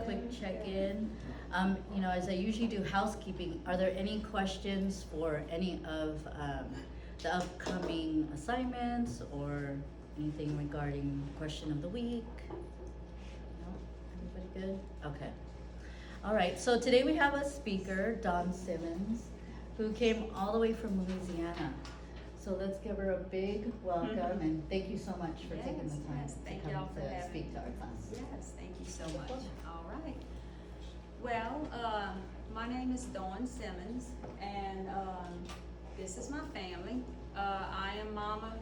quick check-in. As I usually do housekeeping, are there any questions for any of the upcoming assignments or anything regarding question of the week? No? Everybody good? Okay. All right, so today we have a speaker, Dawn Simmons, who came all the way from Louisiana. So let's give her a big welcome and thank you so much for taking the time Thank to y'all come for to having speak me. to our class. Yes, thank you so much. All right. Well, my name is Dawn Simmons, and this is my family. I am mama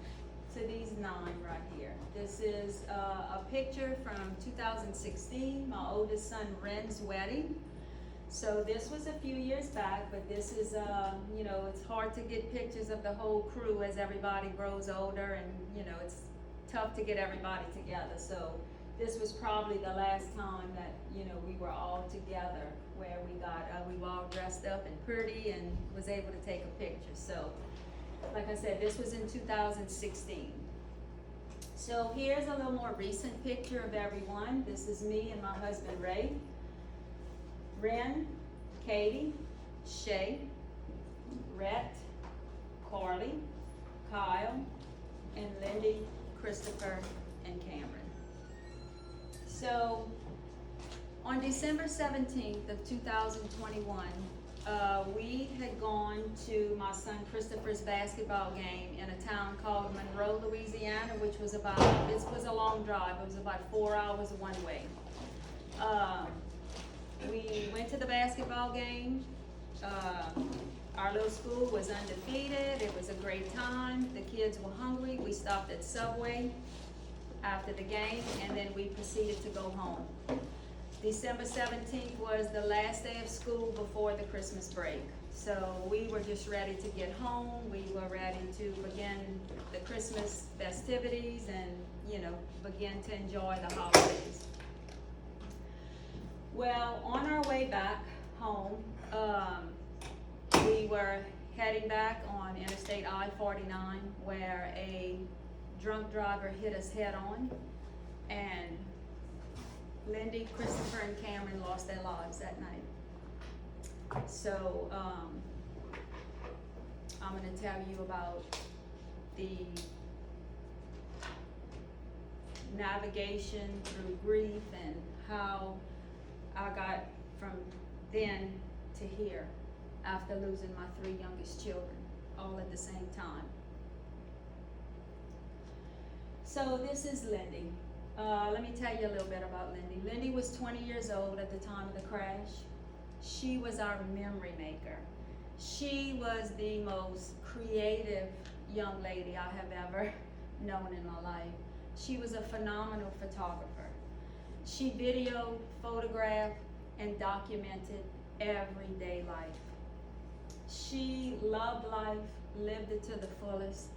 to these 9 right here. This is a picture from 2016, my oldest son Ren's wedding. So this was a few years back, but this is, it's hard to get pictures of the whole crew as everybody grows older, and, it's tough to get everybody together. So this was probably the last time that, we were all together, where we were all dressed up and pretty and was able to take a picture. So, like I said, this was in 2016. So here's a little more recent picture of everyone. This is me and my husband Ray. Ren, Katie, Shay, Rhett, Carly, Kyle, and Lindy, Christopher, and Cameron. So, on December 17th of 2021, we had gone to my son Christopher's basketball game in a town called Monroe, Louisiana, which was this was a long drive. It was about 4 hours one way. We went to the basketball game. Our little school was undefeated. It was a great time. The kids were hungry. We stopped at Subway after the game, and then we proceeded to go home. December 17th was the last day of school before the Christmas break. So we were just ready to get home. We were ready to begin the Christmas festivities and, begin to enjoy the holidays. Well, on our way back home, we were heading back on Interstate I-49 where a drunk driver hit us head on, and Lindy, Christopher, and Cameron lost their lives that night. So, I'm going to tell you about the navigation through grief and how I got from then to here after losing my 3 youngest children all at the same time. So this is Lindy. Let me tell you a little bit about Lindy. Lindy was 20 years old at the time of the crash. She was our memory maker. She was the most creative young lady I have ever known in my life. She was a phenomenal photographer. She videoed, photographed, and documented everyday life. She loved life, lived it to the fullest.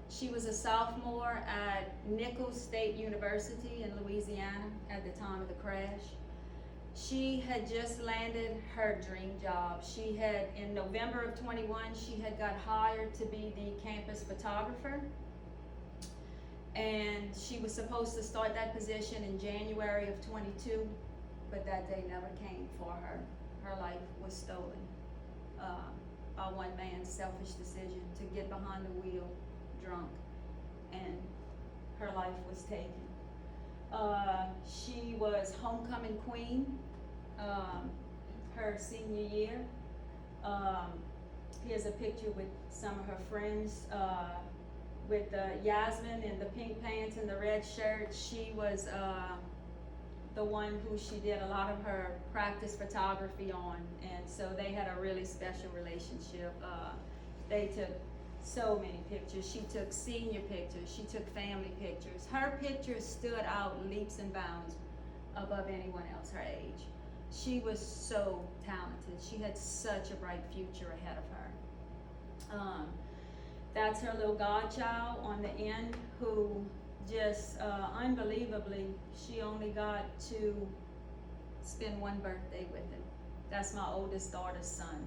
She was a sophomore at Nichols State University in Louisiana at the time of the crash. She had just landed her dream job. She had, in November of 21, she had got hired to be the campus photographer. And she was supposed to start that position in January of 22, but that day never came for her. Her life was stolen by one man's selfish decision to get behind the wheel drunk, and her life was taken. She was homecoming queen her senior year. Here's a picture with some of her friends. With Yasmin in the pink pants and the red shirt. She was the one who she did a lot of her practice photography on, and so they had a really special relationship. They took so many pictures. She took senior pictures, she took family pictures. Her pictures stood out leaps and bounds above anyone else her age. She was so talented. She had such a bright future ahead of her. That's her little godchild on the end, who just unbelievably, she only got to spend one birthday with him. That's my oldest daughter's son,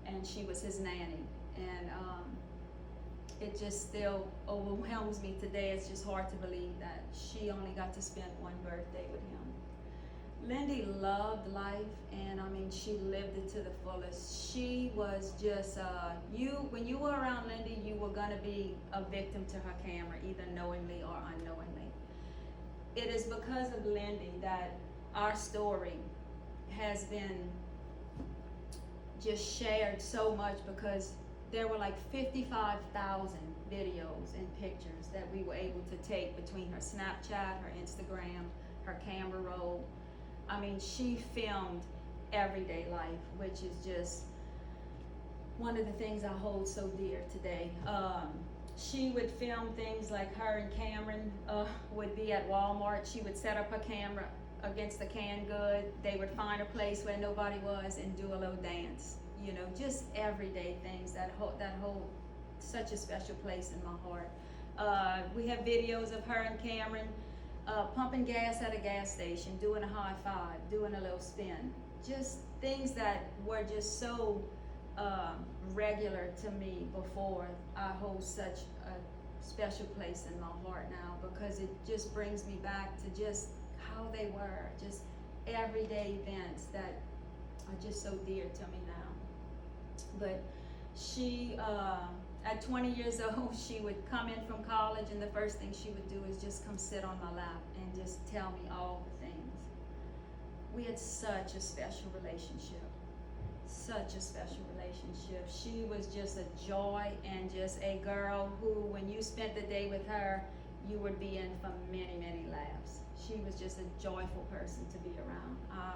and she was his nanny. And it just still overwhelms me today. It's just hard to believe that she only got to spend one birthday with him. Lindy loved life, and I mean, she lived it to the fullest. She was just, when you were around Lindy, you were gonna be a victim to her camera, either knowingly or unknowingly. It is because of Lindy that our story has been just shared so much, because there were like 55,000 videos and pictures that we were able to take between her Snapchat, her Instagram, her camera roll. I mean, she filmed everyday life, which is just one of the things I hold so dear today. She would film things like her and Cameron would be at Walmart. She would set up her camera against the canned good. They would find a place where nobody was and do a little dance. You know, just everyday things that hold such a special place in my heart. We have videos of her and Cameron pumping gas at a gas station, doing a high five, doing a little spin. Just things that were just so regular to me before. I hold such a special place in my heart now, because it just brings me back to just how they were, just everyday events that are just so dear to me now. But she, at 20 years old, she would come in from college, and the first thing she would do is just come sit on my lap and just tell me all the things. We had such a special relationship, such a special relationship. She was just a joy, and just a girl who, when you spent the day with her, you would be in for many, many laughs. She was just a joyful person to be around. I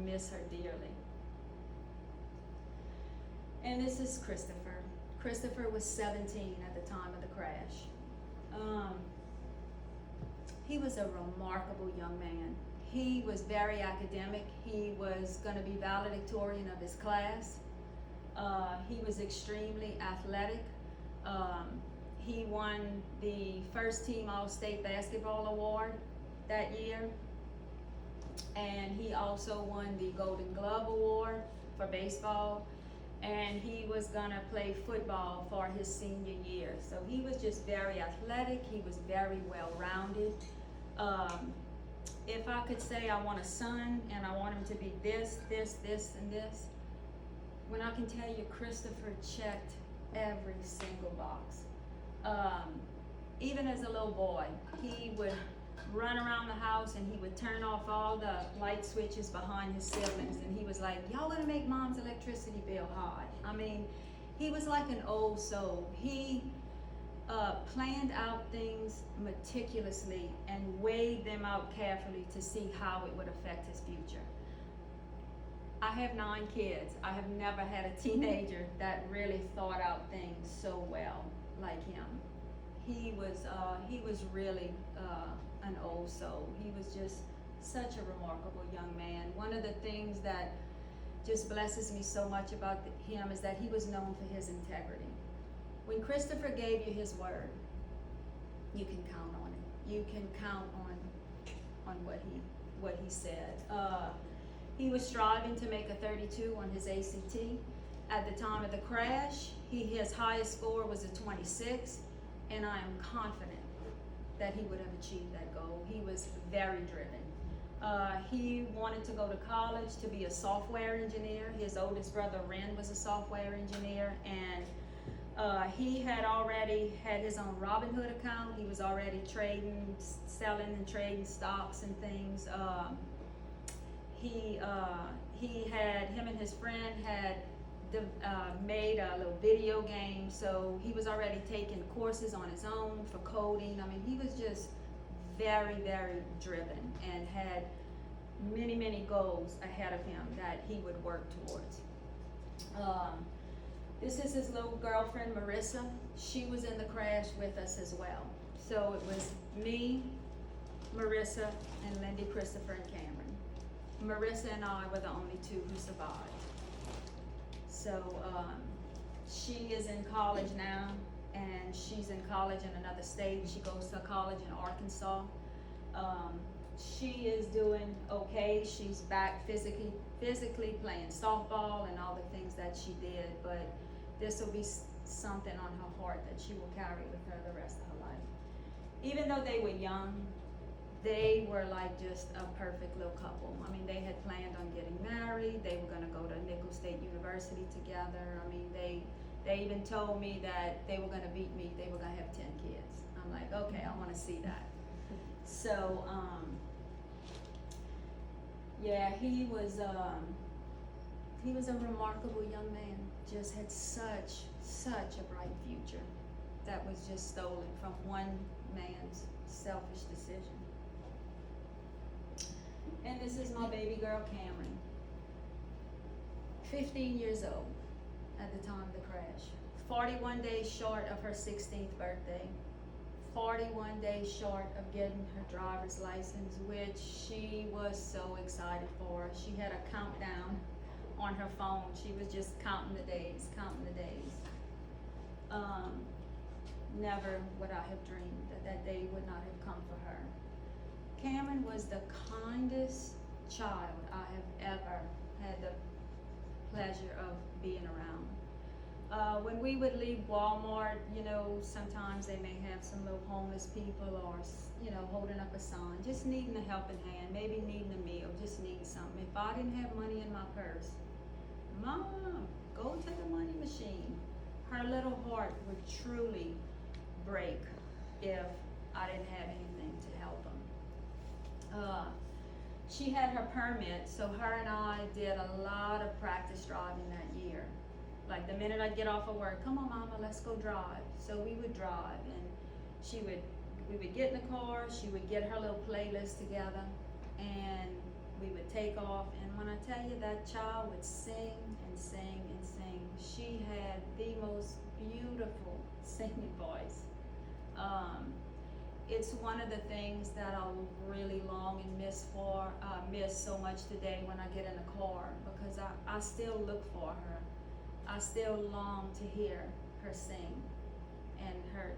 miss her dearly. And this is Christopher. Christopher was 17 at the time of the crash. He was a remarkable young man. He was very academic. He was going to be valedictorian of his class. He was extremely athletic. He won the first team All-State Basketball Award that year. And he also won the Golden Glove Award for baseball. And he was gonna play football for his senior year. So he was just very athletic. He was very well-rounded. If I could say I want a son and I want him to be this, this, this, and this, when I can tell you Christopher checked every single box. Even as a little boy, he would run around the house and he would turn off all the light switches behind his siblings, and he was like, y'all gonna make mom's electricity bill high. I mean, he was like an old soul. He planned out things meticulously and weighed them out carefully to see how it would affect his future. I have 9 kids. I have never had a teenager that really thought out things so well like him. He was really an old soul. He was just such a remarkable young man. One of the things that just blesses me so much about him is that he was known for his integrity. When Christopher gave you his word, you can count on it. You can count on what he said. He was striving to make a 32 on his ACT. At the time of the crash, his highest score was a 26, and I am confident that he would have achieved that goal. He was very driven. He wanted to go to college to be a software engineer. His oldest brother, Ren, was a software engineer, and he had already had his own Robinhood account. He was already selling and trading stocks and things. Him and his friend had made a little video game, so he was already taking courses on his own for coding. I mean, he was just very, very driven and had many, many goals ahead of him that he would work towards. This is his little girlfriend, Marissa. She was in the crash with us as well. So it was me, Marissa, and Lindy, Christopher, and Cameron. Marissa and I were the only 2 who survived. So she is in college now, and she's in college in another state. She goes to college in Arkansas. She is doing okay. She's back physically playing softball and all the things that she did, but this will be something on her heart that she will carry with her the rest of her life. Even though they were young, they were like just a perfect little couple. I mean, they had planned on getting married. They were gonna go to Nicholls State University together. I mean, they even told me that they were gonna beat me. They were gonna have 10 kids. I'm like, okay, I want to see that. So, yeah, he was a remarkable young man. Just had such a bright future that was just stolen from one man's selfish decision. And this is my baby girl, Cameron. 15 years old at the time of the crash. 41 days short of her 16th birthday. 41 days short of getting her driver's license, which she was so excited for. She had a countdown on her phone. She was just counting the days. Never would I have dreamed that that day would not have come for her. Cameron was the kindest child I have ever had the pleasure of being around. When we would leave Walmart, you know, sometimes they may have some little homeless people or, you know, holding up a sign, just needing a helping hand, maybe needing a meal, just needing something. If I didn't have money in my purse, Mom, go to the money machine. Her little heart would truly break if I didn't have anything to help them. She had her permit, so her and I did a lot of practice driving that year. Like the minute I'd get off of work, come on Mama, let's go drive. So we would drive and we would get in the car, she would get her little playlist together and we would take off. And when I tell you that child would sing and sing and sing, she had the most beautiful singing voice. It's one of the things that I'll really long and miss so much today when I get in the car, because I still look for her. I still long to hear her sing and her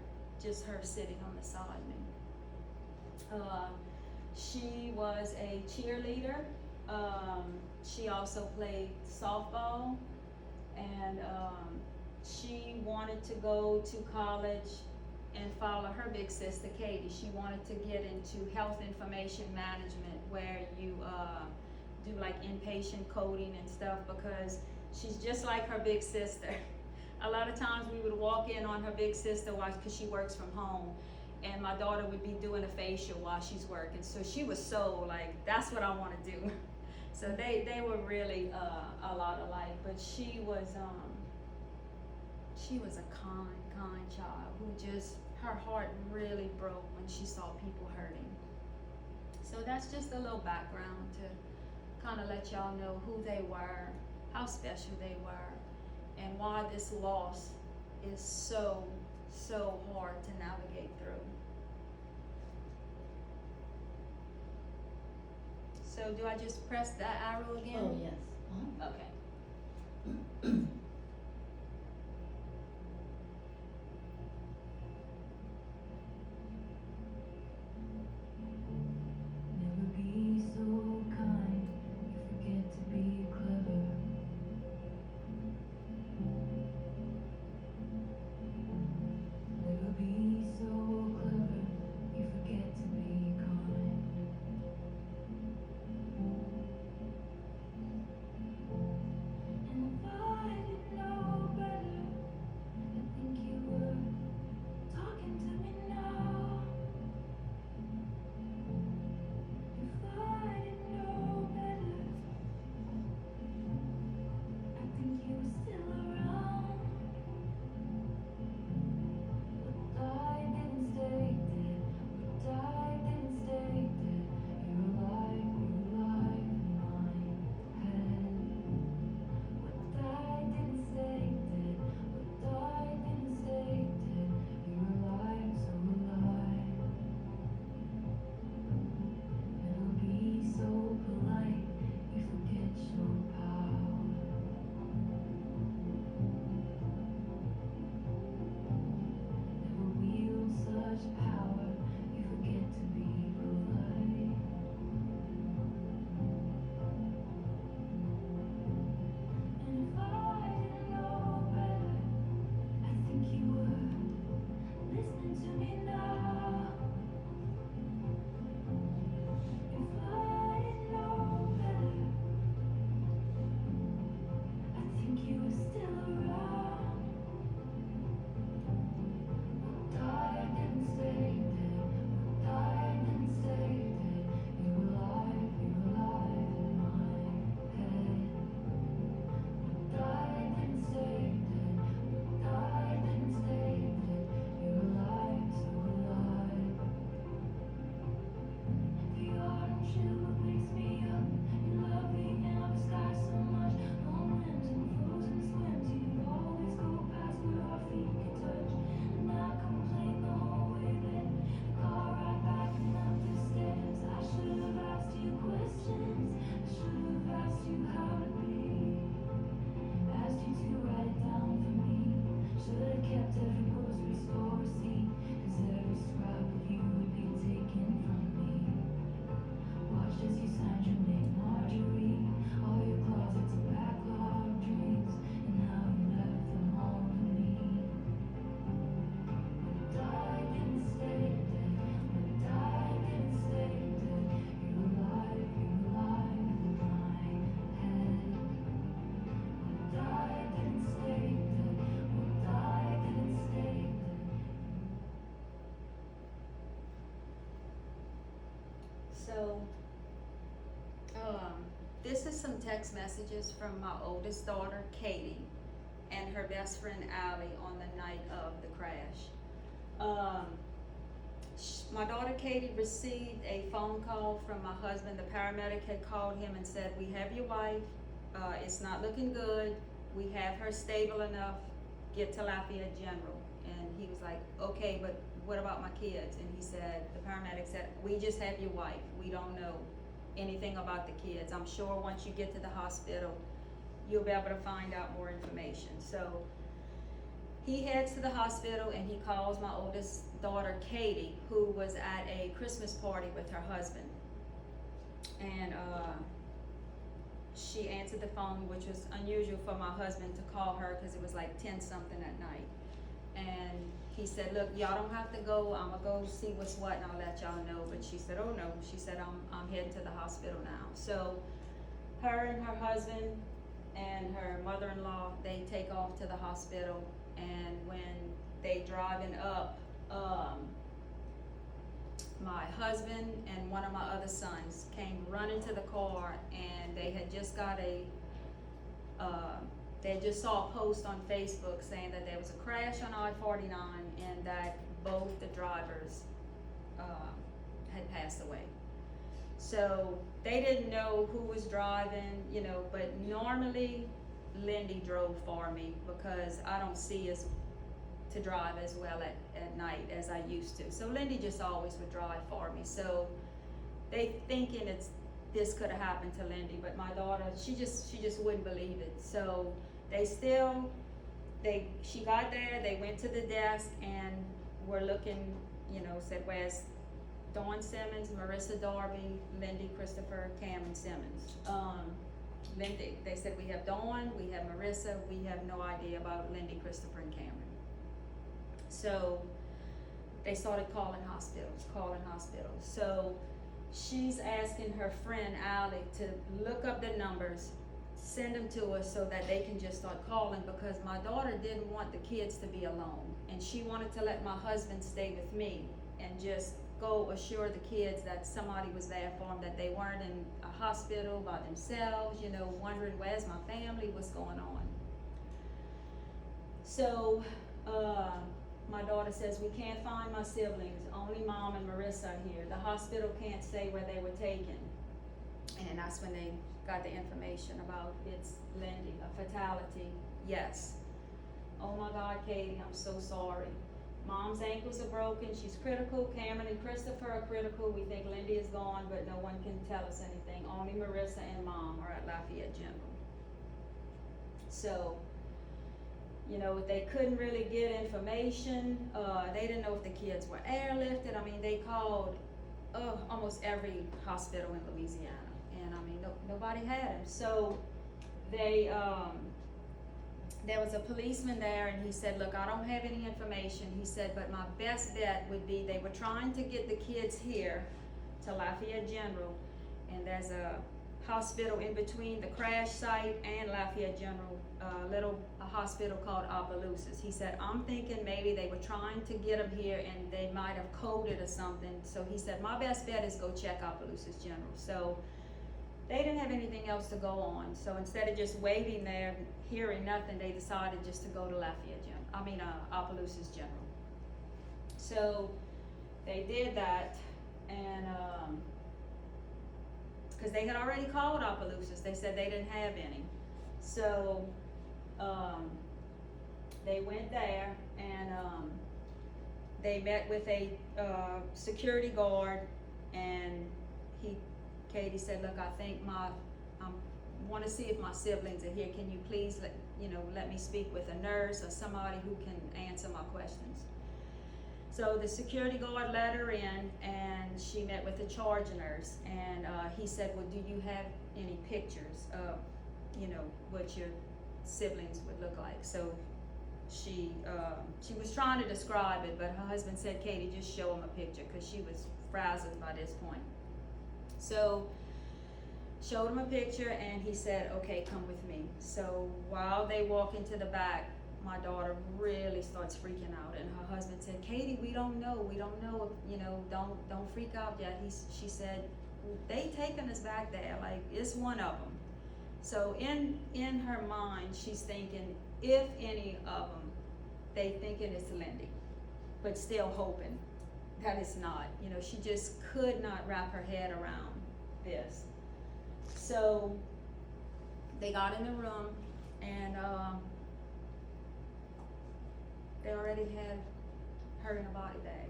sitting on the side of me. She was a cheerleader. She also played softball, and she wanted to go to college and follow her big sister Katie. She wanted to get into health information management, where you do like inpatient coding and stuff, because she's just like her big sister. A lot of times we would walk in on her big sister because she works from home, and my daughter would be doing a facial while she's working. So she was so like, that's what I want to do. So they were really a lot alike, but she was a kind child who just, her heart really broke when she saw people hurting. So that's just a little background to kind of let y'all know who they were, how special they were, and why this loss is so hard to navigate through. So do I just press that arrow again? Oh, yes. Okay. Never be so kind, you forget to be clever. Never be so clever, you forget to be kind. And if I didn't some text messages from my oldest daughter, Katie, and her best friend, Allie, on the night of the crash. My daughter, Katie, received a phone call from my husband. The paramedic had called him and said, "We have your wife. It's not looking good. We have her stable enough. Get to Lafayette General." And he was like, "Okay, but what about my kids?" And he said, the paramedic said, "We just have your wife. We don't know anything about the kids. I'm sure once you get to the hospital, you'll be able to find out more information." So he heads to the hospital and he calls my oldest daughter, Katie, who was at a Christmas party with her husband. And she answered the phone, which was unusual for my husband to call her because it was like 10 something at night. And he said, "Look, y'all don't have to go. I'm gonna go see what's what and I'll let y'all know." But she said, "Oh no," she said, I'm heading to the hospital now." So her and her husband and her mother-in-law, they take off to the hospital. And when they driving up, my husband and one of my other sons came running to the car, and they had just got they just saw a post on Facebook saying that there was a crash on I-49 and that both the drivers had passed away. So they didn't know who was driving, you know, but normally Lindy drove for me because I don't see as to drive as well at night as I used to. So Lindy just always would drive for me. So they thinking this could have happened to Lindy, but my daughter, she just wouldn't believe it. So she got there, they went to the desk and were looking, you know, said, "Where's Dawn Simmons, Marissa Darby, Lindy Christopher, Cameron Simmons?" Lindy, they said, "We have Dawn, we have Marissa, we have no idea about Lindy, Christopher, and Cameron." So they started calling hospitals. So she's asking her friend Allie to look up the numbers, send them to us so that they can just start calling, because my daughter didn't want the kids to be alone, and she wanted to let my husband stay with me and just go assure the kids that somebody was there for them, that they weren't in a hospital by themselves, you know, wondering, "Where's my family, what's going on?" So my daughter says, "We can't find my siblings, only Mom and Marissa are here. The hospital can't say where they were taken." And that's when they got the information about it's Lindy, a fatality. Yes. "Oh my God, Katie, I'm so sorry. Mom's ankles are broken, she's critical. Cameron and Christopher are critical. We think Lindy is gone, but no one can tell us anything. Only Marissa and Mom are at Lafayette General." So, you know, they couldn't really get information. They didn't know if the kids were airlifted. I mean, they called almost every hospital in Louisiana, and I mean, nobody had him. So they, there was a policeman there, and he said, "Look, I don't have any information." He said, "But my best bet would be they were trying to get the kids here to Lafayette General, and there's a hospital in between the crash site and Lafayette General, a hospital called Opelousas." He said, "I'm thinking maybe they were trying to get them here and they might have coded or something." So he said, "My best bet is go check Opelousas General." So they didn't have anything else to go on. So instead of just waiting there, hearing nothing, they decided just to go to Opelousas General. So they did that, and because they had already called Opelousas, they said they didn't have any. So they went there, and they met with a security guard, and Katie said, "Look, I think want to see if my siblings are here. Can you please let me speak with a nurse or somebody who can answer my questions?" So the security guard let her in, and she met with the charge nurse, and he said, "Well, do you have any pictures of, what your siblings would look like?" So she was trying to describe it, but her husband said, "Katie, just show him a picture," because she was frazzled by this point. So showed him a picture, and he said, "Okay, come with me." So while they walk into the back, my daughter really starts freaking out, and her husband said, "Katie, we don't know, don't freak out yet." She said, "They taking us back there, like it's one of them." So in her mind, she's thinking, if any of them, they thinking it's Lindy, but still hoping that it's not. You know, she just could not wrap her head around this. So they got in the room, and they already had her in a body bag.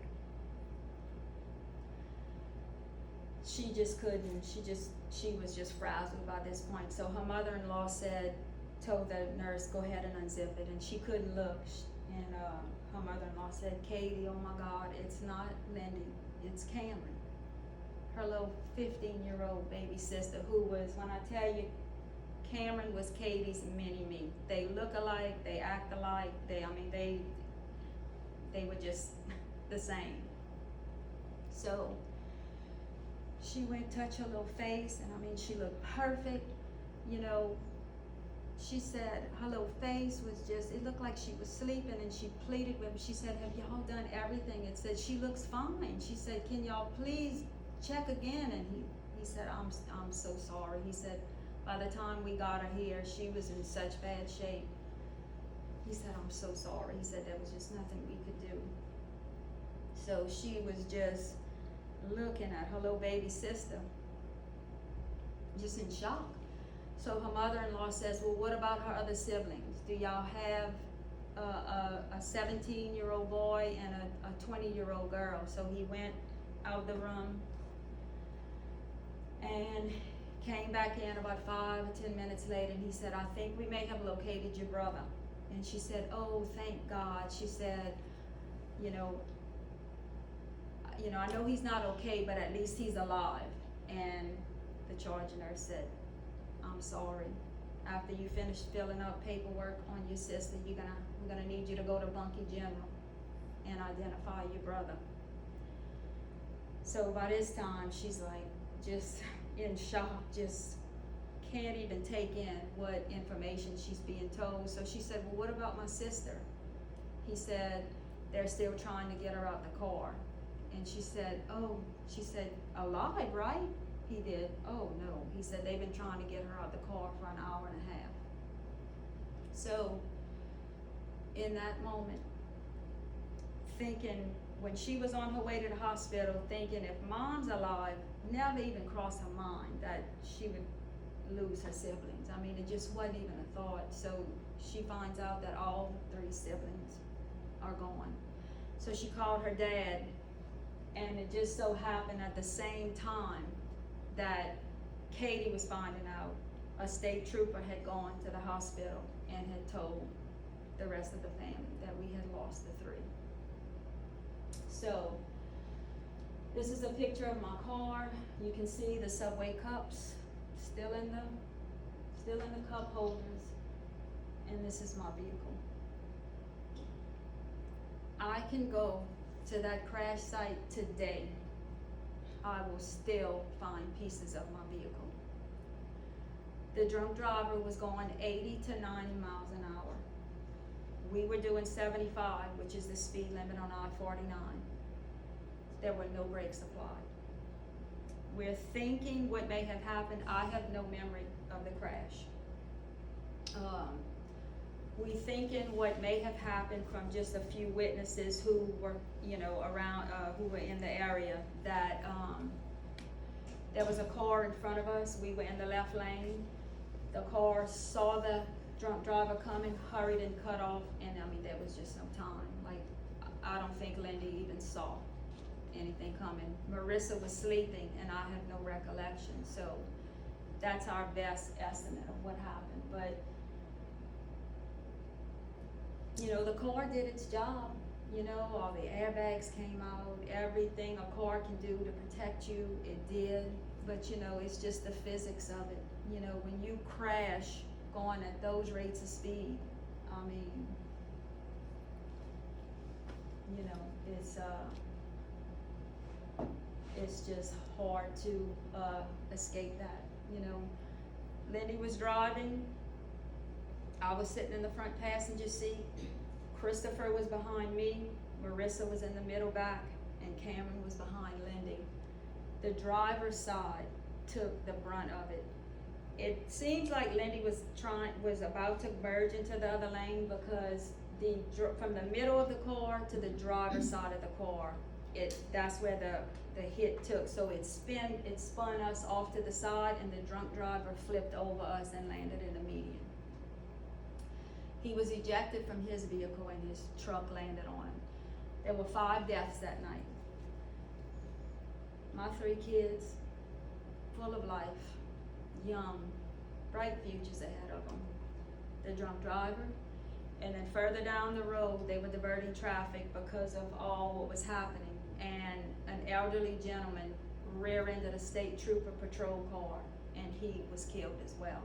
She just couldn't, she was just frazzled by this point. So her mother-in-law told the nurse, go ahead and unzip it, and she couldn't look. And her mother-in-law said, Katie, oh my God, it's not Lindy, it's Cameron. Her little 15-year-old baby sister, who was, when I tell you, Cameron was Katie's mini-me. They look alike, they act alike, they were just the same. So she went touch her little face, and I mean, she looked perfect. You know, she said her little face was just, it looked like she was sleeping, and she pleaded with him. She said, have y'all done everything? It said, she looks fine. She said, can y'all please check again? And he said, I'm so sorry. He said, by the time we got her here, she was in such bad shape. He said, I'm so sorry. He said, there was just nothing we could do. So she was just looking at her little baby sister, just in shock. So her mother-in-law says, well, what about her other siblings? Do y'all have a 17-year-old boy and a 20-year-old girl? So he went out the room and came back in about 5 or 10 minutes later, and he said, I think we may have located your brother. And she said, oh, thank God. She said, you know, I know he's not okay, but at least he's alive. And the charge nurse said, I'm sorry. After you finish filling out paperwork on your sister, we're gonna need you to go to Bunkie General and identify your brother. So by this time, she's like just in shock, just can't even take in what information she's being told. So she said, well, what about my sister? He said, they're still trying to get her out the car. And she said, alive, right? He did. Oh no. He said, they've been trying to get her out the car for an hour and a half. So in that moment, thinking, when she was on her way to the hospital, thinking if mom's alive, never even crossed her mind that she would lose her siblings. I mean, it just wasn't even a thought. So she finds out that all 3 siblings are gone. So she called her dad, and it just so happened at the same time that Katie was finding out, a state trooper had gone to the hospital and had told the rest of the family that we had lost the 3. So this is a picture of my car. You can see the Subway cups still in the cup holders, and this is my vehicle. I can go to that crash site today. I will still find pieces of my vehicle. The drunk driver was going 80 to 90 miles an hour. We were doing 75, which is the speed limit on I-49. There were no brakes applied. We're thinking what may have happened. I have no memory of the crash. We thinking what may have happened from just a few witnesses who were, around, who were in the area, that there was a car in front of us. We were in the left lane. The car saw the drunk driver coming, hurried and cut off, and there was just no time. Like, I don't think Lindy even saw anything coming. Marissa was sleeping, and I have no recollection. So that's our best estimate of what happened. But the car did its job. All the airbags came out, everything a car can do to protect you, it did. But it's just the physics of it. When you crash going at those rates of speed, it's just hard to escape that. Lindy was driving. I was sitting in the front passenger seat. Christopher was behind me. Marissa was in the middle back, and Cameron was behind Lindy. The driver's side took the brunt of it. it seems like Lindy was about to merge into the other lane because from the middle of the car to the driver's side of the car, that's where the hit took. So it spun us off to the side, and the drunk driver flipped over us and landed in the median. He was ejected from his vehicle and his truck landed on him. There were 5 deaths that night. My 3 kids, full of life, young, bright futures ahead of them. The drunk driver, and then further down the road, they were diverting traffic because of all what was happening. And an elderly gentleman rear-ended a state trooper patrol car, and he was killed as well.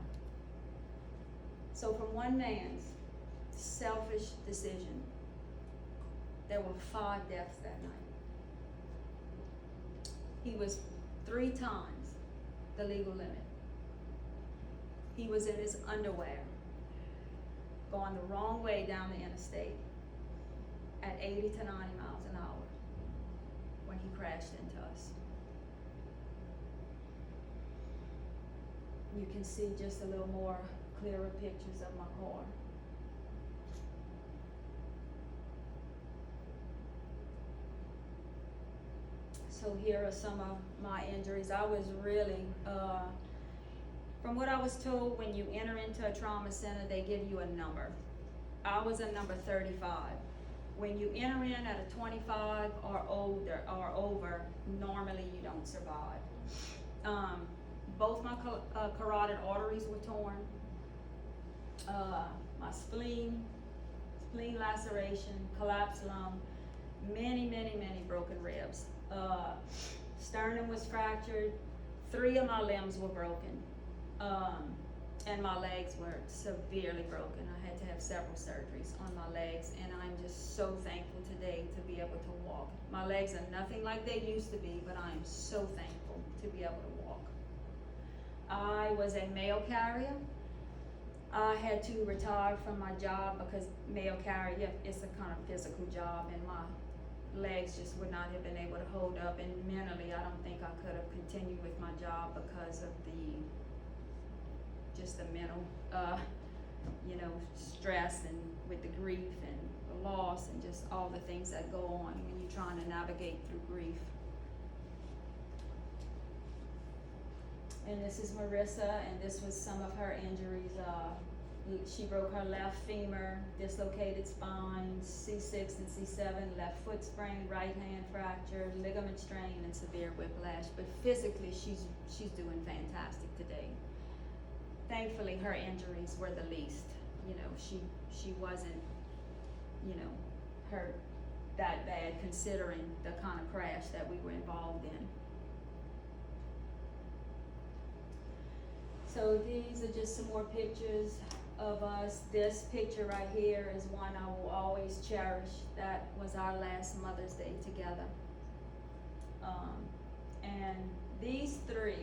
So from one man's selfish decision, there were 5 deaths that night. He was 3 times the legal limit. He was in his underwear, going the wrong way down the interstate at 80 to 90 miles an hour when he crashed into us. You can see just a little more clearer pictures of my car. So here are some of my injuries. I was really, from what I was told, when you enter into a trauma center, they give you a number. I was a number 35. When you enter in at a 25 or older or over, normally you don't survive. Both my carotid arteries were torn. My spleen laceration, collapsed lung, many broken ribs. Sternum was fractured. 3 of my limbs were broken. And my legs were severely broken. I had to have several surgeries on my legs, and I'm just so thankful today to be able to walk. My legs are nothing like they used to be, but I am so thankful to be able to walk. I was a mail carrier. I had to retire from my job because mail carrier is a kind of physical job, and my legs just would not have been able to hold up, and mentally I don't think I could have continued with my job because of the mental stress, and with the grief and the loss and just all the things that go on when you're trying to navigate through grief. And this is Marissa, and this was some of her injuries. She broke her left femur, dislocated spine, C6 and C7, left foot sprain, right hand fracture, ligament strain, and severe whiplash. But physically, she's doing fantastic today. Thankfully, her injuries were the least. She wasn't, hurt that bad considering the kind of crash that we were involved in. So these are just some more pictures of us. This picture right here is one I will always cherish. That was our last Mother's Day together. And these 3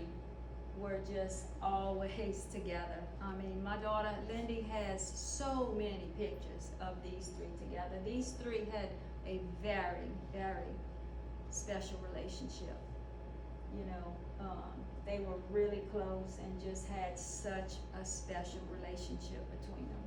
were just always together. I mean, my daughter Lindy has so many pictures of these 3 together. These 3 had a very special relationship. They were really close and just had such a special relationship between them.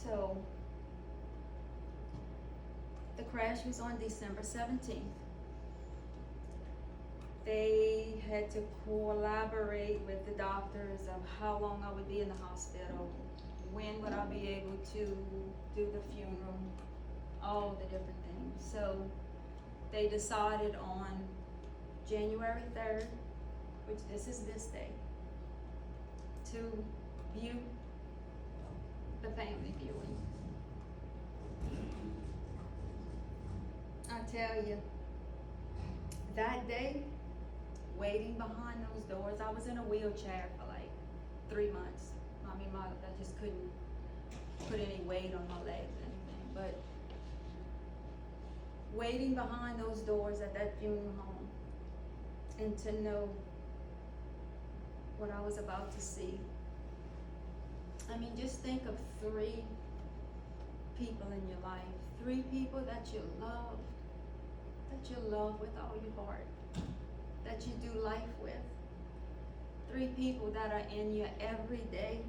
So, the crash was on December 17th. They had to collaborate with the doctors of how long I would be in the hospital, when would I be able to do the funeral, all the different things. So they decided on January 3rd, which this is this day, to view the family viewing. I tell you, that day, waiting behind those doors, I was in a wheelchair for like 3 months. I mean, I just couldn't put any weight on my legs or anything, but waiting behind those doors at that funeral home and to know what I was about to see. I mean, just think of 3 people in your life, 3 people that you love with all your heart, that you do life with. 3 people that are in your everyday.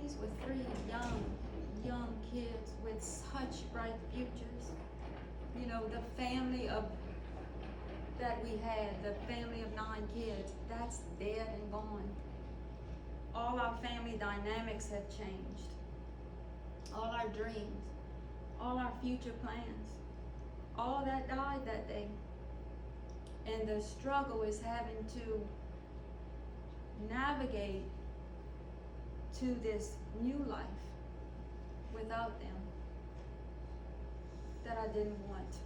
These were 3 young kids with such bright futures. You know, the family that we had, the family of 9 kids, that's dead and gone. All our family dynamics have changed. All our dreams, all our future plans, all that died that day. And the struggle is having to navigate to this new life without them that I didn't want.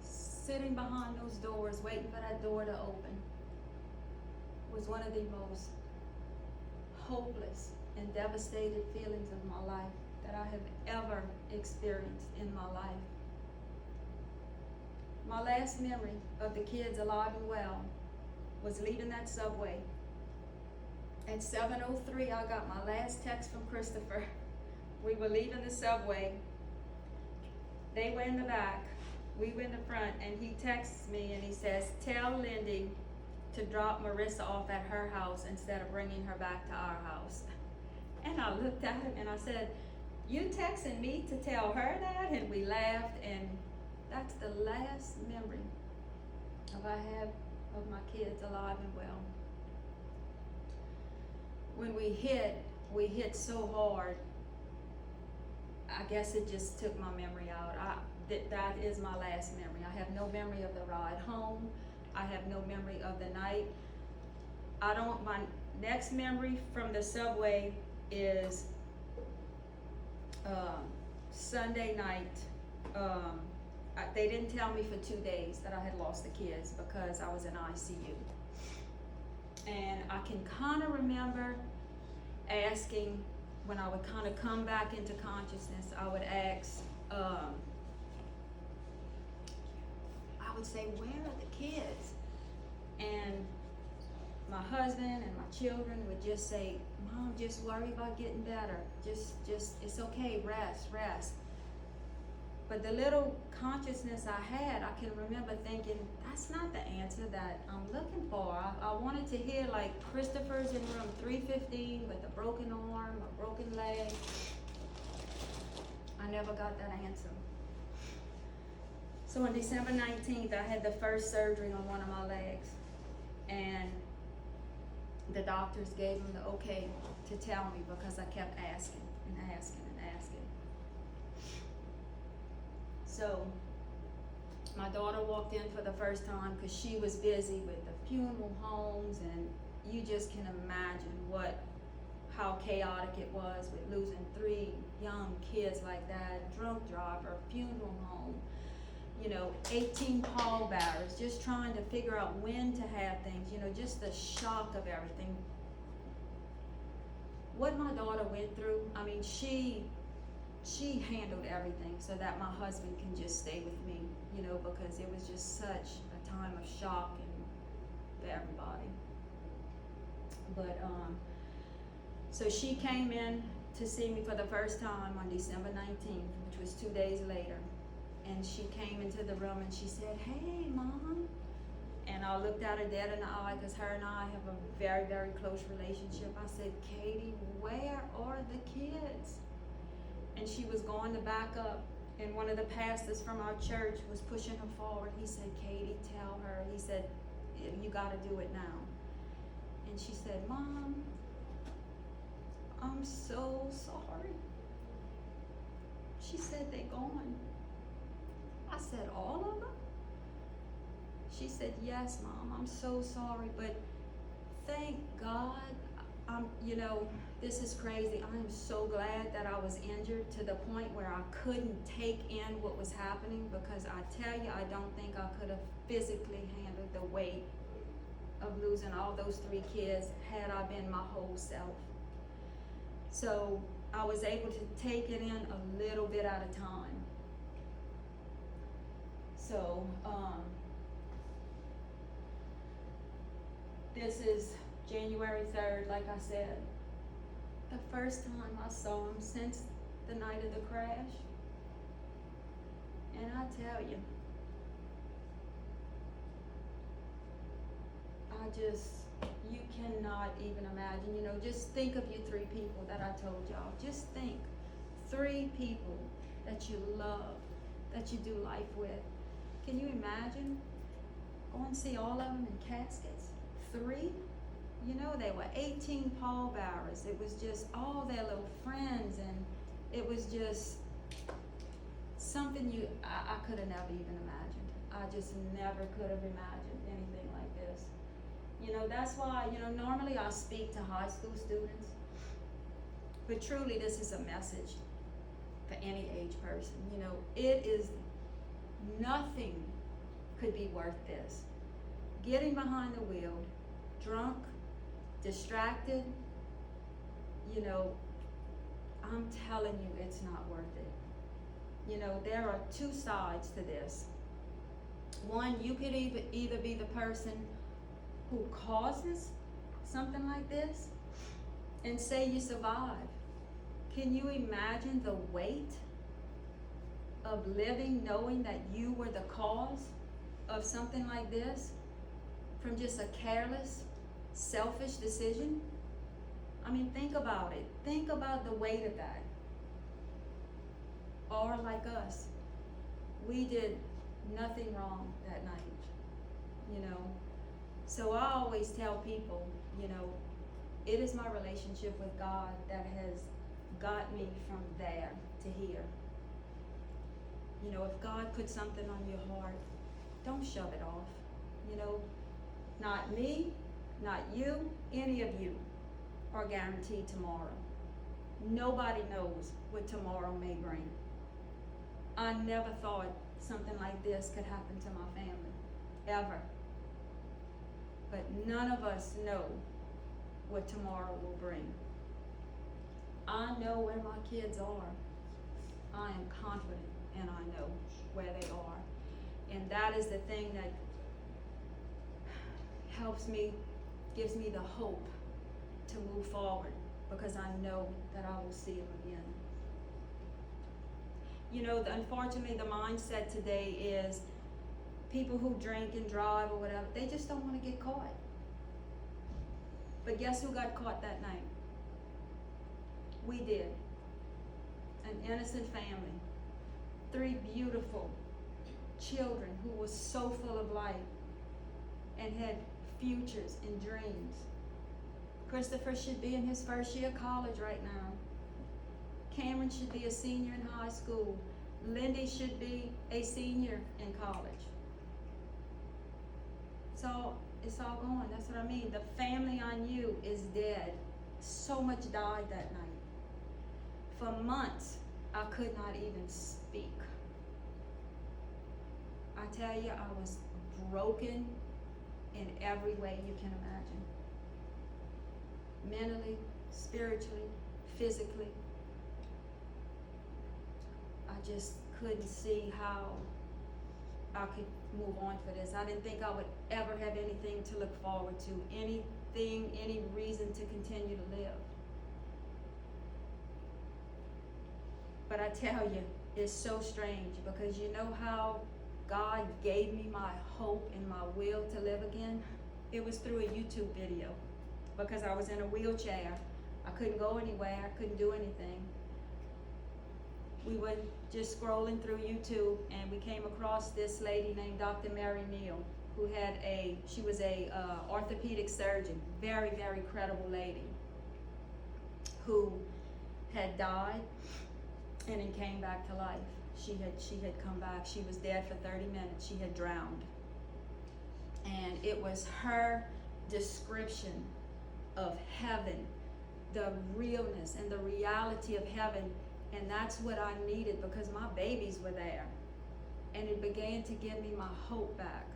Sitting behind those doors, waiting for that door to open, was one of the most hopeless and devastated feelings of my life that I have ever experienced in my life. My last memory of the kids alive and well was leaving that subway. At 7:03, I got my last text from Christopher. We were leaving the subway. They were in the back, we were in the front, and he texts me and he says, "Tell Lindy to drop Marissa off at her house instead of bringing her back to our house." And I looked at him and I said, "You texting me to tell her that?" And we laughed, and that's the last memory I have of my kids alive and well. When we hit so hard, I guess it just took my memory out. That is my last memory. I have no memory of the ride home. I have no memory of the night. My next memory from the subway is Sunday night. They didn't tell me for 2 days that I had lost the kids because I was in ICU. And I can kind of remember asking, when I would kind of come back into consciousness, I would ask, I would say, "Where are the kids?" And my husband and my children would just say, "Mom, just worry about getting better. Just, it's okay, rest." But the little consciousness I had, I can remember thinking, that's not the answer that I'm looking for. I wanted to hear like Christopher's in room 315 with a broken arm, a broken leg. I never got that answer. So on December 19th, I had the first surgery on one of my legs. And the doctors gave him the okay to tell me because I kept asking and asking and asking. So my daughter walked in for the first time because she was busy with the funeral homes, and you just can imagine how chaotic it was with losing 3 young kids like that, drunk driver, funeral home, 18 pallbearers, just trying to figure out when to have things, just the shock of everything. What my daughter went through, I mean, she handled everything so that my husband can just stay with me, because it was just such a time of shock for everybody. But, so she came in to see me for the first time on December 19th, which was 2 days later. And she came into the room and she said, "Hey, Mom, And I looked at her dead in the eye, because her and I have a very, very close relationship. I said, Katie, where are the kids? And she was going to back up, and one of the pastors from our church was pushing her forward. He said, Katie, tell her. He said, you gotta do it now. And she said, Mom, I'm so sorry. She said, they're gone. I said, all of them? She said, yes, Mom, I'm so sorry, but thank God. You know, this is crazy. I am so glad that I was injured to the point where I couldn't take in what was happening, because I tell you, I don't think I could have physically handled the weight of losing all those 3 kids had I been my whole self. So I was able to take it in a little bit at a time. So this is January 3rd, like I said. The first time I saw him since the night of the crash. And I tell you, you cannot even imagine, you know, just think of you 3 people that I told y'all. Just think, 3 people that you love, that you do life with. Can you imagine? Go and see all of them in caskets. 3? You know, they were 18 pallbearers. It was just all their little friends, and it was just something I could have never even imagined. I just never could have imagined anything like this. You know, that's why, you know, normally I speak to high school students, but truly this is a message for any age person. You know, it is nothing could be worth this. Getting behind the wheel, drunk, distracted, you know, I'm telling you, it's not worth it. You know, there are 2 sides to this. One, you could either be the person who causes something like this and say you survive. Can you imagine the weight of living knowing that you were the cause of something like this from just a careless, selfish decision? I mean, think about it. Think about the weight of that. Or like us, we did nothing wrong that night, you know. So I always tell people, you know, it is my relationship with God that has got me from there to here. You know, if God put something on your heart, don't shove it off. You know, not me, not you, any of you are guaranteed tomorrow. Nobody knows what tomorrow may bring. I never thought something like this could happen to my family, ever. But none of us know what tomorrow will bring. I know where my kids are. I am confident, and I know where they are. And that is the thing that helps me, gives me the hope to move forward, because I know that I will see them again. You know, unfortunately, the mindset today is people who drink and drive or whatever, they just don't want to get caught. But guess who got caught that night? We did. An innocent family. 3 beautiful children who were so full of life and had futures and dreams. Christopher should be in his first year of college right now. Cameron should be a senior in high school. Lindy should be a senior in college. So it's all gone. That's what I mean. The family I knew is dead. So much died that night. For months, I could not even speak. I tell you, I was broken in every way you can imagine. Mentally, spiritually, physically. I just couldn't see how I could move on for this. I didn't think I would ever have anything to look forward to, anything, any reason to continue to live. But I tell you, it's so strange, because you know how God gave me my hope and my will to live again, it was through a YouTube video. Because I was in a wheelchair. I couldn't go anywhere, I couldn't do anything. We were just scrolling through YouTube and we came across this lady named Dr. Mary Neal, who she was a orthopedic surgeon, very, very credible lady, who had died and then came back to life. She had come back. She was dead for 30 minutes. She had drowned. And it was her description of heaven, the realness and the reality of heaven. And that's what I needed, because my babies were there. And it began to give me my hope back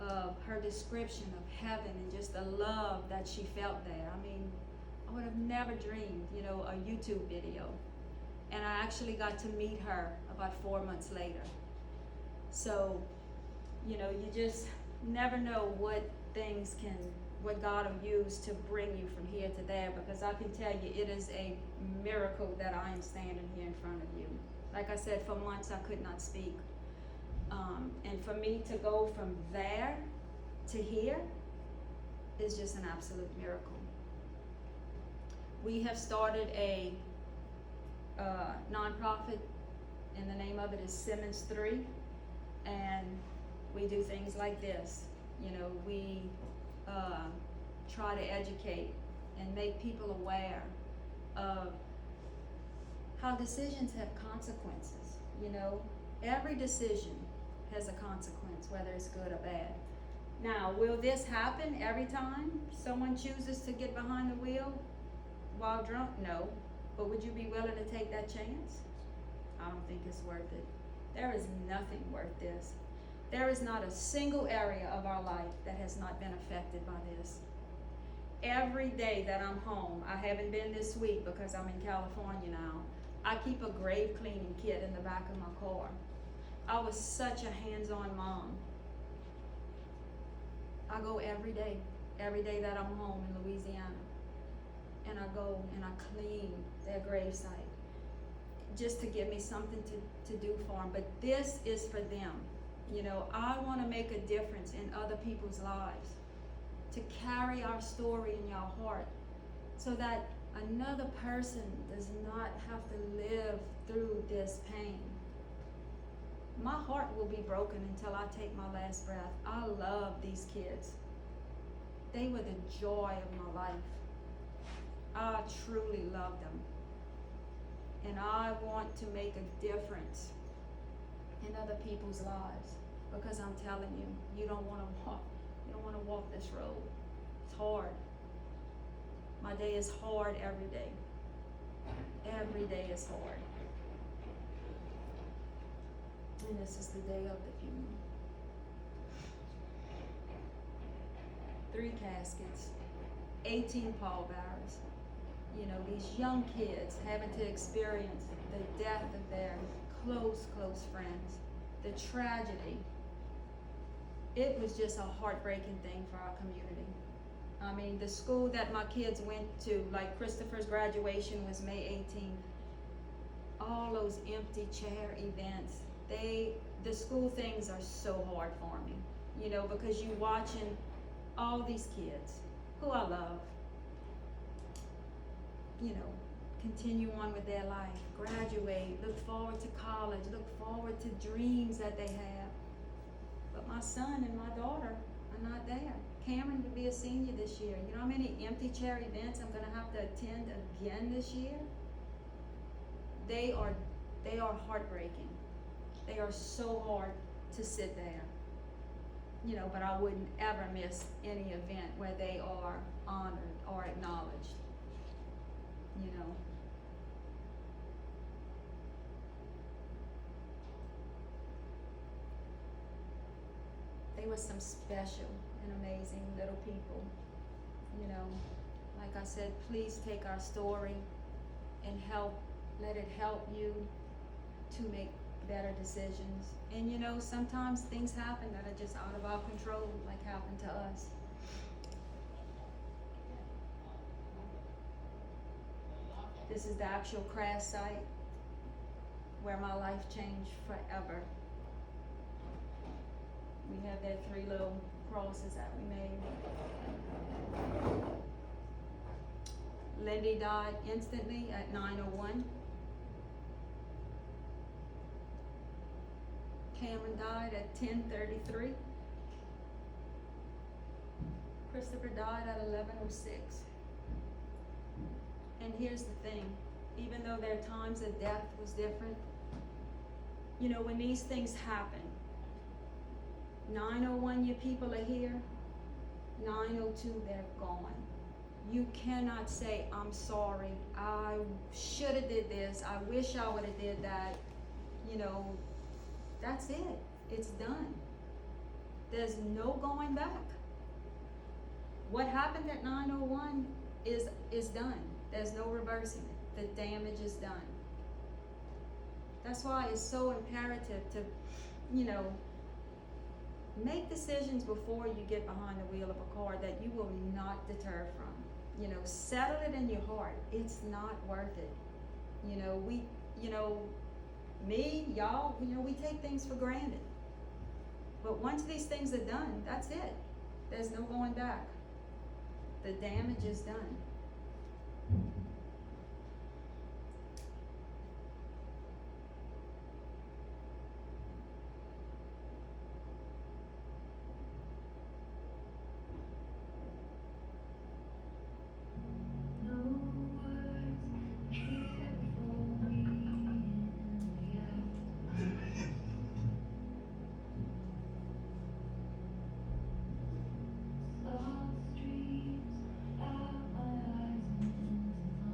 of her description of heaven and just the love that she felt there. I mean, I would have never dreamed, a YouTube video. And I actually got to meet her about 4 months later. So, you just never know what God will use to bring you from here to there, because I can tell you it is a miracle that I am standing here in front of you. Like I said, for months I could not speak. And for me to go from there to here is just an absolute miracle. We have started a nonprofit, and the name of it is Simmons 3, and we do things like this. We try to educate and make people aware of how decisions have consequences. Every decision has a consequence, whether it's good or bad. Now, will this happen every time someone chooses to get behind the wheel while drunk? No. But would you be willing to take that chance? I don't think it's worth it. There is nothing worth this. There is not a single area of our life that has not been affected by this. Every day that I'm home, I haven't been this week because I'm in California now, I keep a grave cleaning kit in the back of my car. I was such a hands-on mom. I go every day that I'm home in Louisiana. And I go and I clean their gravesite just to give me something to do for them. But this is for them. I want to make a difference in other people's lives, to carry our story in your heart so that another person does not have to live through this pain. My heart will be broken until I take my last breath. I love these kids. They were the joy of my life. I truly love them. And I want to make a difference in other people's lives, because I'm telling you, you don't want to walk this road. It's hard. My day is hard every day. Every day is hard. And this is the day of the funeral. 3 caskets, 18 pallbearers. These young kids having to experience the death of their close friends, the tragedy. It was just a heartbreaking thing for our community. I mean, the school that my kids went to, like Christopher's graduation was May 18th. All those empty chair events, the school things are so hard for me, because you watching all these kids who I love, continue on with their life, graduate, look forward to college, look forward to dreams that they have. But my son and my daughter are not there. Cameron will be a senior this year. You know how many empty chair events I'm gonna have to attend again this year? They are heartbreaking. They are so hard to sit there. But I wouldn't ever miss any event where they are honored or acknowledged. They were some special and amazing little people. Like I said, please take our story and let it help you to make better decisions. And sometimes things happen that are just out of our control, like happened to us. This is the actual crash site where my life changed forever. We have that 3 little crosses that we made. Lindy died instantly at 9:01. Cameron died at 10:33. Christopher died at 11:06. And here's the thing, even though their times of death was different, you know, when these things happen, 9:01 your people are here, 9:02 they're gone. You cannot say, I'm sorry, I shoulda did this, I wish I woulda did that. You know, that's it, it's done. There's no going back. What happened at 9:01 is done. There's no reversing it. The damage is done. That's why it's so imperative to, you know, make decisions before you get behind the wheel of a car that you will not deter from. You know, settle it in your heart. It's not worth it. You know, me, y'all, you know, we take things for granted. But once these things are done, that's it. There's no going back. The damage is done. No words here for me in the aftermath. Salt streams out my eyes and into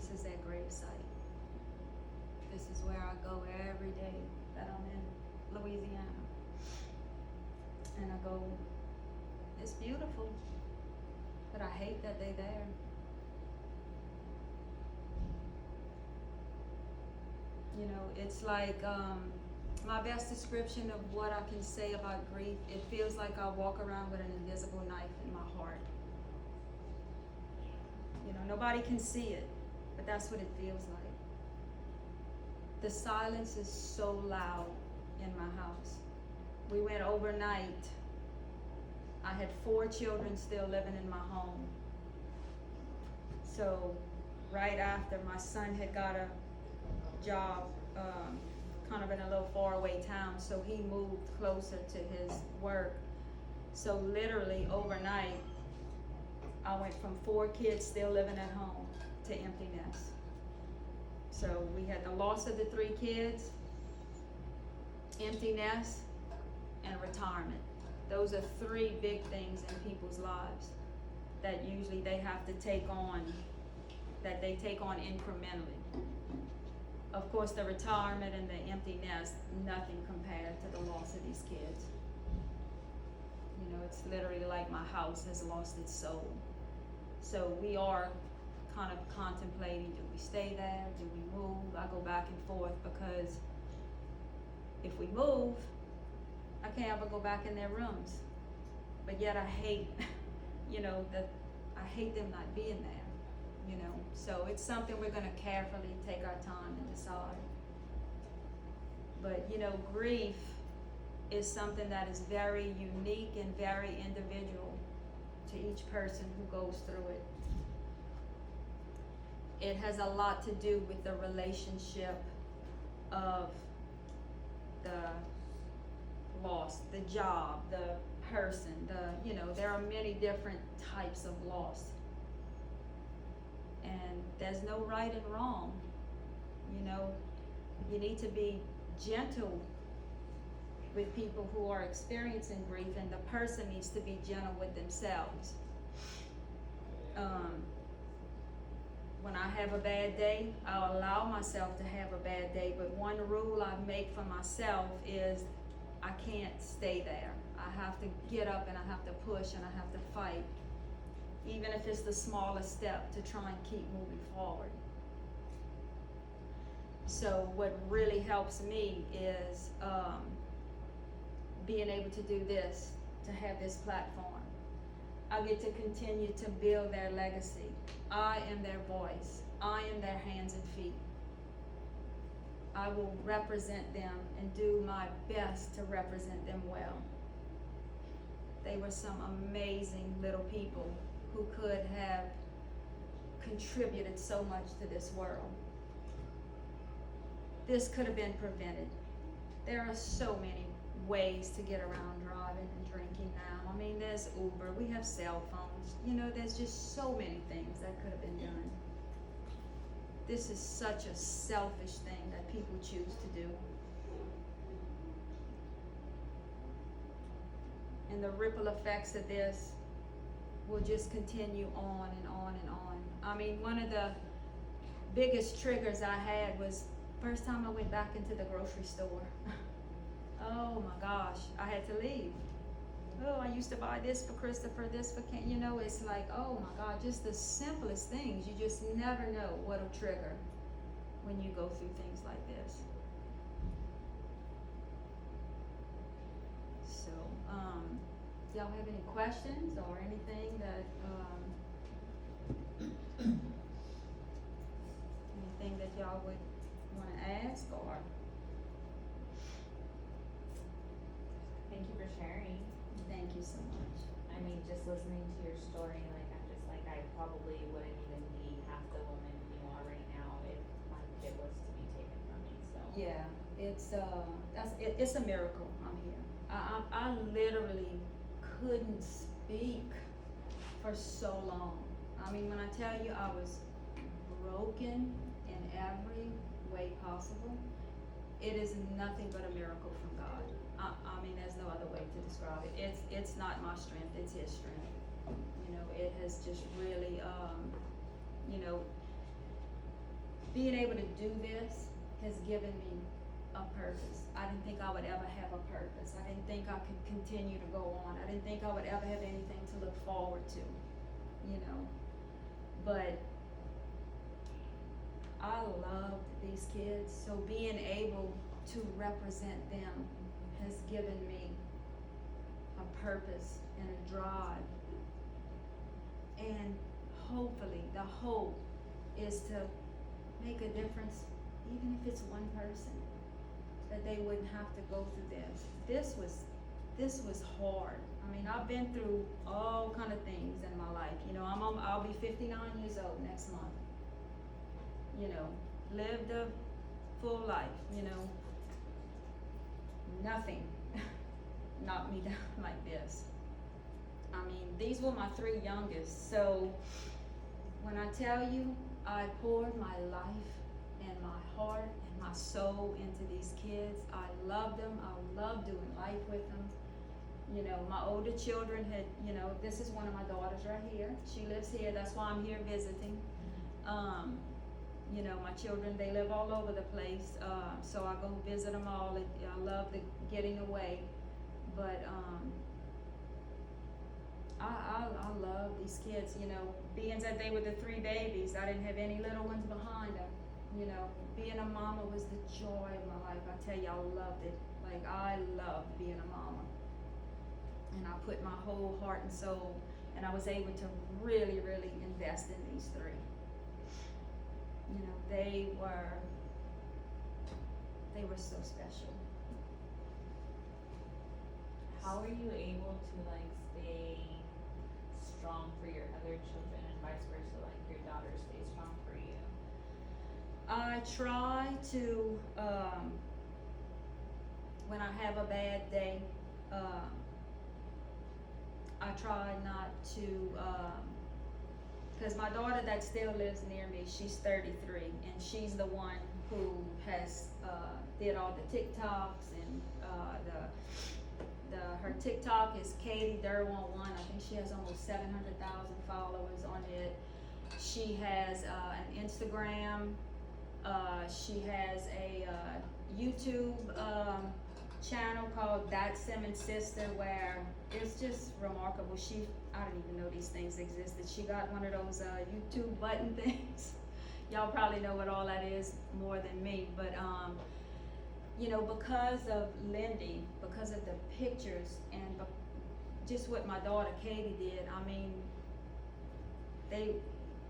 this is that gravesite. This is where I go every day that I'm in Louisiana. And I go, it's beautiful, but I hate that they're there. You know, it's like, my best description of what I can say about grief, it feels like I walk around with an invisible knife in my heart. You know, nobody can see it, but that's what it feels like. The silence is so loud in my house. We went overnight. I had 4 children still living in my home. So right after, my son had got a job, kind of in a little faraway town, so he moved closer to his work. So literally overnight, I went from 4 kids still living at home to empty nest. So we had the loss of the 3 kids, empty nest, and retirement. Those are 3 big things in people's lives that usually they have to take on, that they take on incrementally. Of course, the retirement and the empty nest, nothing compared to the loss of these kids. You know, it's literally like my house has lost its soul. So we are kind of contemplating, do we stay there, do we move? I go back and forth because if we move, I can't ever go back in their rooms. But yet I hate, you know, I hate them not being there. You know, so it's something we're gonna carefully take our time and decide. But you know, grief is something that is very unique and very individual to each person who goes through it. It has a lot to do with the relationship of the loss, the job, the person, you know, there are many different types of loss. And there's no right and wrong. You know, you need to be gentle with people who are experiencing grief, and the person needs to be gentle with themselves. When I have a bad day, I'll allow myself to have a bad day, but one rule I make for myself is I can't stay there. I have to get up and I have to push and I have to fight, even if it's the smallest step, to try and keep moving forward. So what really helps me is being able to do this, to have this platform. I get to continue to build their legacy. I am their voice. I am their hands and feet. I will represent them and do my best to represent them well. They were some amazing little people who could have contributed so much to this world. This could have been prevented. There are so many ways to get around driving and drinking now. I mean, there's Uber, we have cell phones. You know, there's just so many things that could have been done. This is such a selfish thing that people choose to do. And the ripple effects of this will just continue on and on and on. I mean, one of the biggest triggers I had was first time I went back into the grocery store. Oh my gosh, I had to leave. Oh, I used to buy this for Christopher, this for Ken. You know, it's like, oh my God, just the simplest things. You just never know what'll trigger when you go through things like this. So, y'all have any questions or anything that, anything that y'all would want to ask or? Thank you for sharing. Thank you so much. I mean, just listening to your story, like, I'm just like, I probably wouldn't even be half the woman you are right now if my kid was to be taken from me, so. Yeah, it's a miracle I'm here. I literally couldn't speak for so long. I mean, when I tell you I was broken in every way possible, it is nothing but a miracle from God. I mean, there's no other way to describe it. It's not my strength, it's His strength. You know, it has just really, you know, being able to do this has given me a purpose. I didn't think I would ever have a purpose. I didn't think I could continue to go on. I didn't think I would ever have anything to look forward to, you know. But I loved these kids, so being able to represent them has given me a purpose and a drive. And hopefully, the hope is to make a difference, even if it's one person, that they wouldn't have to go through this. This was hard. I mean, I've been through all kind of things in my life. You know, I'll be 59 years old next month. You know, lived a full life, you know. Nothing knocked me down like this. I mean, these were my 3 youngest, so when I tell you I poured my life and my heart and my soul into these kids, I loved them, I loved doing life with them. You know, my older children had, you know, this is one of my daughters right here. She lives here, that's why I'm here visiting. You know, my children, they live all over the place, so I go visit them all. I love the getting away, but I love these kids, you know, being that they were the 3 babies, I didn't have any little ones behind them, you know. Being a mama was the joy of my life. I tell you, I loved it. Like, I loved being a mama. And I put my whole heart and soul, and I was able to really, really invest in these 3. You know, they were so special. How are you able to like stay strong for your other children and vice versa, like your daughter stays strong for you? I try to, when I have a bad day, I try not to, because my daughter that still lives near me, she's 33, and she's the one who has did all the TikToks, and her TikTok is Katie Derwin1. I think she has almost 700,000 followers on it. She has an Instagram. She has a YouTube channel called That Simmons Sister, where it's just remarkable. I didn't even know these things existed. She got one of those YouTube button things. Y'all probably know what all that is more than me, but you know, because of Lindy, because of the pictures, and just what my daughter Katie did, I mean,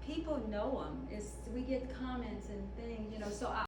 people know them. We get comments and things, you know, so